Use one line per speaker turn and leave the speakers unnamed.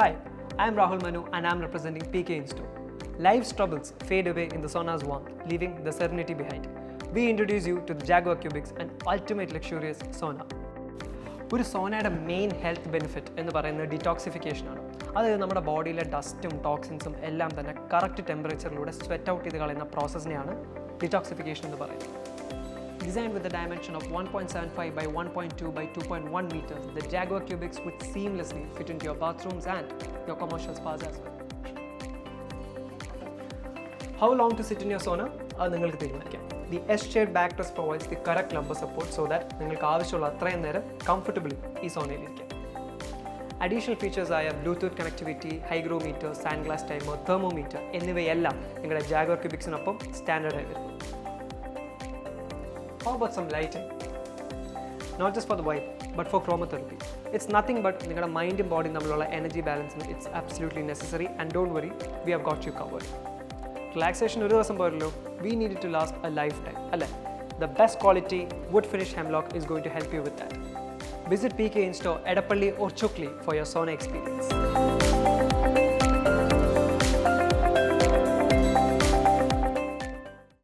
Hi, I am Rahul Manu and I am representing Peekay in store. Life's troubles fade away in the sauna's warmth, leaving the serenity behind. We introduce you to the Jaquar Kubix, an ultimate luxurious sauna. ഒരു സോനയുടെ main health benefit എന്ന് പറയുന്നത് ഡിറ്റോക്സിഫിക്കേഷനാണ്. അതായത് നമ്മുടെ ബോഡിയിലെ ഡസ്റ്റും ടോക്സിൻസും എല്ലാം തന്നെ correct ടെമ്പറേച്ചറിലൂടെ sweat out ചെയ്ത് കളയുന്ന പ്രോസസ്സിനെയാണ് detoxification എന്ന് പറയുന്നത്. Designed with a dimension of 1.75 by 1.2 by 2.1 meters, the Jaquar Kubix would seamlessly fit into your bathrooms and your commercial spas as well. How long to sit in your sauna? അത് നിങ്ങൾക്ക് തീരുമാനിക്കാം. The S-shaped backrest provides the correct lumbar support so that നിങ്ങൾക്ക് ആവശ്യമുള്ള അത്രയും നേരം comfortably ഈ സോണയിൽ ഇരിക്കാം. Additional features ആയ Bluetooth connectivity, hygrometer, sandglass timer, thermometer എന്നിവയെല്ലാം നിങ്ങളുടെ Jaquar Kubixനൊപ്പം സ്റ്റാൻഡേർഡ് ആയി വരും. How about some lighting? Not just for the vibe, but for chromotherapy. It's nothing but നിങ്ങളുടെ മൈൻഡും ബോഡിയും തമ്മിലുള്ള energy ബാലൻസിന് it's absolutely necessary and don't worry, we have got you covered. Relaxation ഒരു ദിവസം പോരല്ലോ, we need it to last a lifetime. അല്ലേ? The best quality wood finish Hemlock is going to help you with that. Visit Peekay in store, Edappalli or Chukli for your sauna experience.